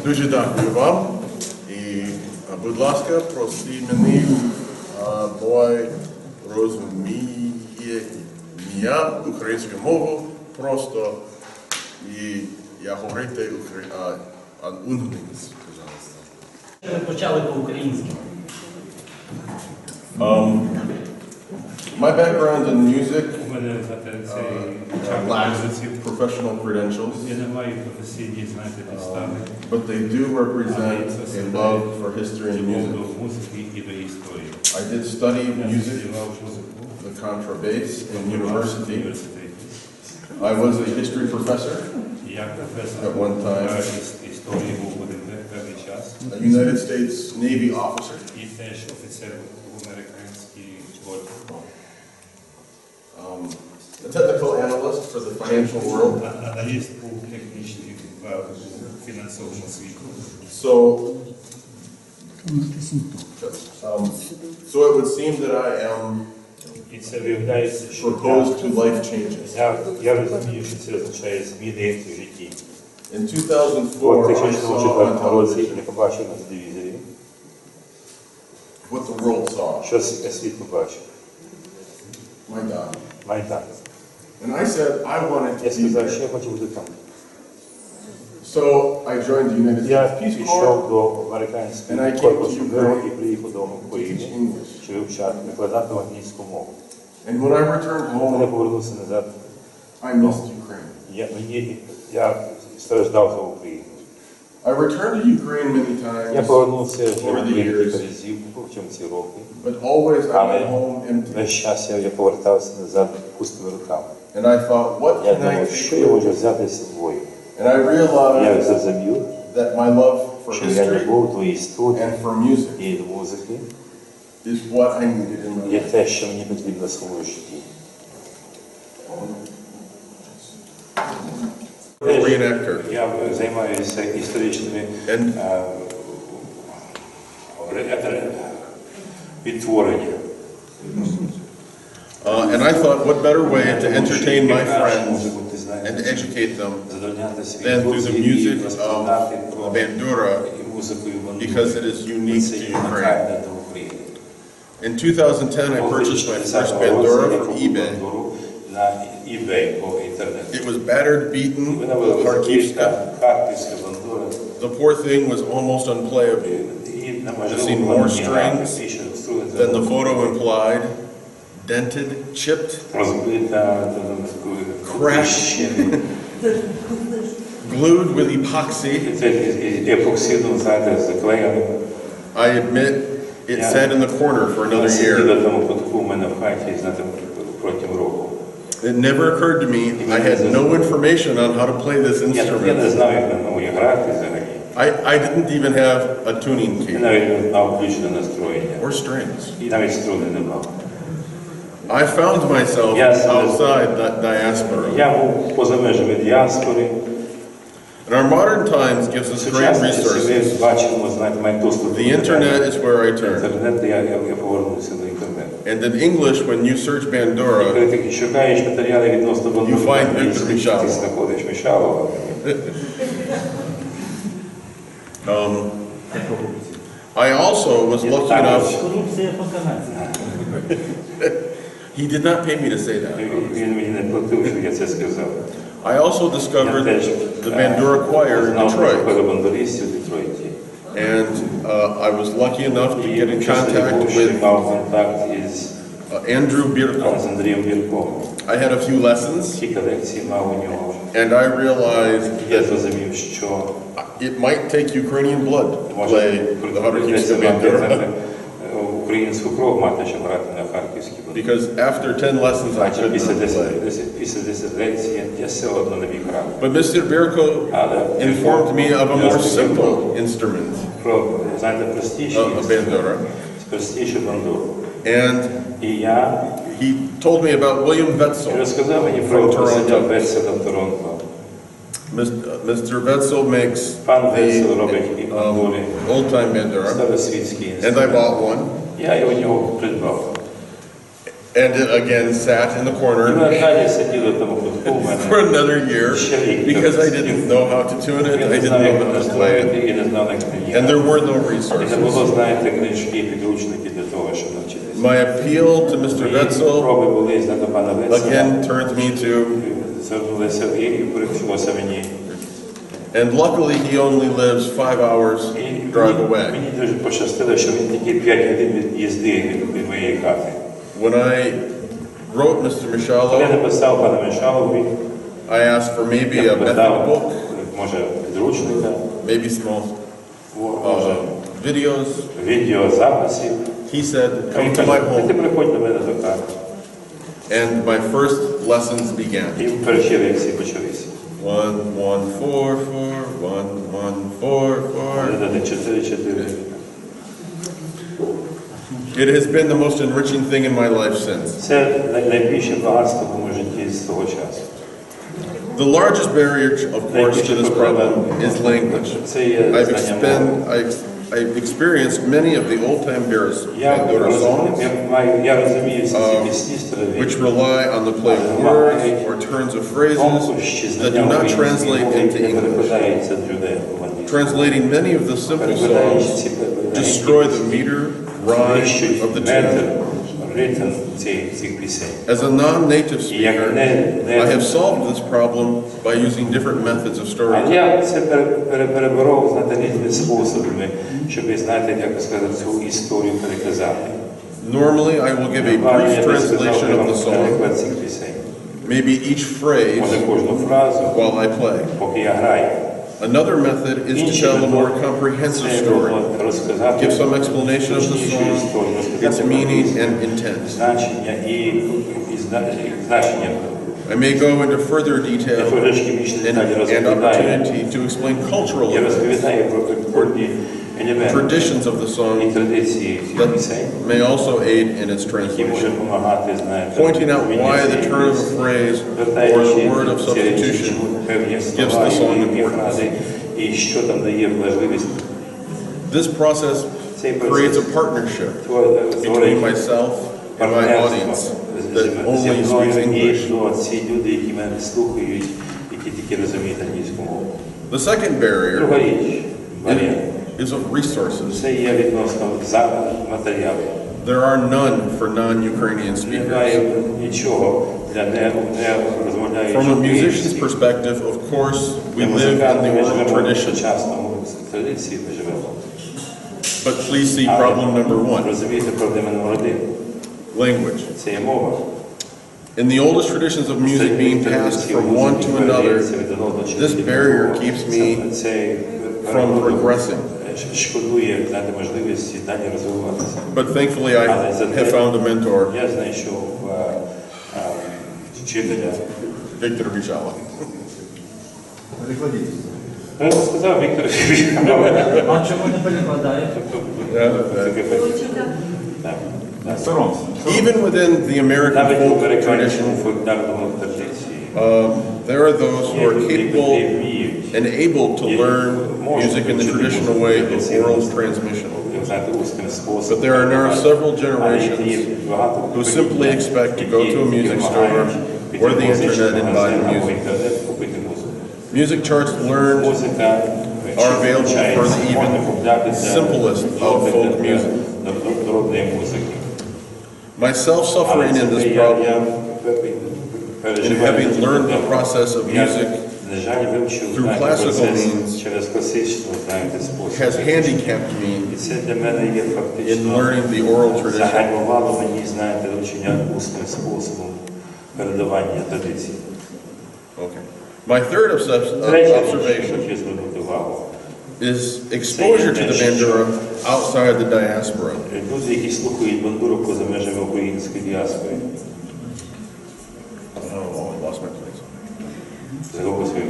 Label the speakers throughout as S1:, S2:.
S1: Дуже дякую вам. І, будь ласка, прости мені, бо розуміє я українську мову просто, і я говорити англійською.
S2: Ви почали по-українськи.
S1: My background in music lacks professional credentials, but they do represent a love for history and music. I did study music, the contrabass, in university. I was a history professor at one time, a United States Navy officer. A technical analyst for the financial world. So it would seem that I am proposed to life changes. In 2004, I saw on television what the world saw. My God. And I said I wanted to be there. So I joined the United States Peace Corps, and I came to Ukraine to teach English. And when I returned home, I missed Ukraine. I returned to Ukraine many times over the years, but always I went home empty. And I thought, what can I take with me? And I realized that my love for history and for music is what I needed in my life. Reenactor. And I thought, what better way to entertain my friends and to educate them than through the music of the Bandura, because it is unique to Ukraine. In 2010, I purchased my first Bandura from eBay. It was battered, beaten, Kharkivska. The poor thing was almost unplayable. I've seen more strings than the photo implied. Dented, chipped, cracked, glued with epoxy. I admit it sat in the corner for another year. It never occurred to me I had no information on how to play this instrument. I didn't even have a tuning key or strings. I found myself outside that diaspora. And our modern times gives us great resources. The internet is where I turn. And in English, when you search Bandura, you find Victor Michalov. I also was lucky enough. He did not pay me to say that. I also discovered the Bandura Choir in Detroit. And I was lucky enough to get in contact with Andrew Birko. I had a few lessons, and I realized that it might take Ukrainian blood to play the Harkivska Bandura. Because after 10 lessons I could not play. But Mr. Birko informed me of a more simple instrument, a bandura. And he told me about William Wetzel from Toronto. Mr. Wetzel makes the old-time bandura, and I bought one. And again sat in the corner for another year because I didn't know how to tune it, I didn't know how to play it, and there were no resources. My appeal to Mr. Wetzel again turned me to, and luckily he only lives 5 hours drive away. When I wrote Mr. Michallo, I asked for maybe a method book, maybe small videos. He said, come to my home. And my first lessons began. 1, 1, 4, 4, 1, 1, 4, 4. It has been the most enriching thing in my life since. The largest barrier, of course, to this problem is language. I've experienced many of the old-time Bandura songs, which rely on the play of words or turns of phrases that do not translate into English. Translating many of the simple songs destroy the meter, rhyme of the tune. As a non-native speaker, I have solved this problem by using different methods of storytelling. Normally, I will give a brief translation of the song, maybe each phrase, while I play. Another method is to tell a more comprehensive story, give some explanation of the song, its meaning and intent. I may go into further detail and opportunity to explain cultural elements or traditions of the song that may also aid in its translation, pointing out why the turn of a phrase or the word of substitution gives the song importance. This process creates a partnership between myself and my audience that only speaks English. The second barrier is of resources. There are none for non-Ukrainian speakers. From a musician's perspective, of course, we live in the oral tradition. But please see problem number 1. Language. In the oldest traditions of music being passed from one to another, this barrier keeps me from progressing. But thankfully I have found a mentor, Victor Michallo.
S2: А чому не перекладаєте?
S1: Even within the American folk tradition, there are those who are capable and able to learn music in the traditional way of oral transmission. But there are now several generations who simply expect to go to a music store or the internet and buy the music. Music charts learned are available for the even simplest of folk music. Myself suffering in this problem, and having learned the process of music through classical means, has handicapped me in learning the oral tradition. Okay. My third observation is exposure to the Bandura outside the diaspora. Oh, I lost my place.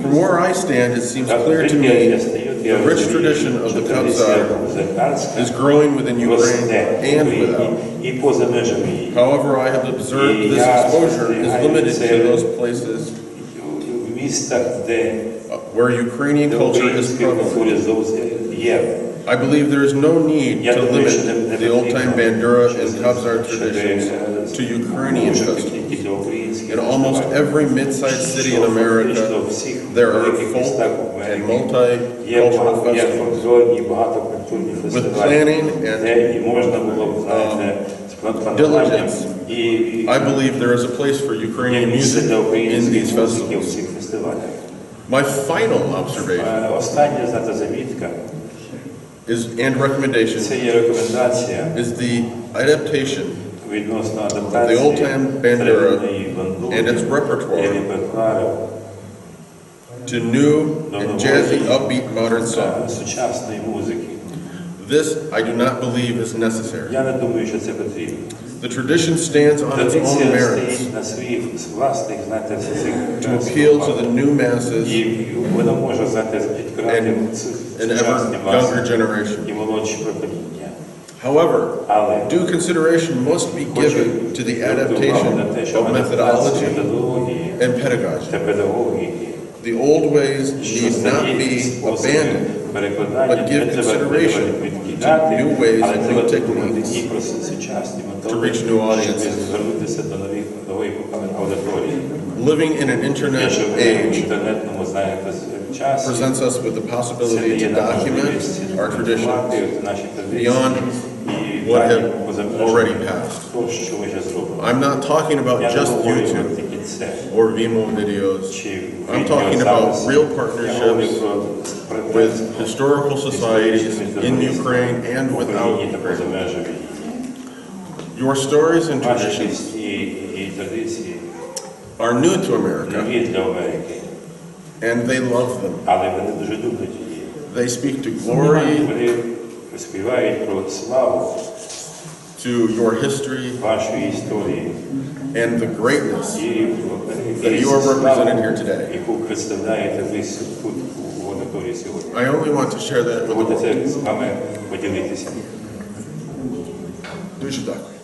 S1: From where I stand, it seems clear to me the rich tradition of the KOBZAR is growing within Ukraine and without. However, I have observed this exposure is limited to those places where Ukrainian culture is prevalent. I believe there is no need to limit the old-time Bandura and KOBZAR traditions to Ukrainian festivals. In almost every mid-sized city in America, there are folk and multicultural festivals. With planning and diligence, I believe there is a place for Ukrainian music in these festivals. My final observation and recommendation is the adaptation of the old-time Bandura and its repertoire to new and jazzy, upbeat modern songs. This, I do not believe, is necessary. The tradition stands on its own merits to appeal to the new masses and an ever younger generation. However, due consideration must be given to the adaptation of methodology and pedagogy. The old ways need not be abandoned, but give consideration to new ways and new techniques to reach new audiences. Living in an internet age presents us with the possibility to document our traditions beyond what have already passed. I'm not talking about just YouTube or Vimeo videos. I'm talking about real partnerships with historical societies in Ukraine and without Ukraine. Your stories and traditions are new to America, and they love them. They speak to glory, to your history, and the greatness that you are represented here today. I only want to share that with the world. Дуже дякую.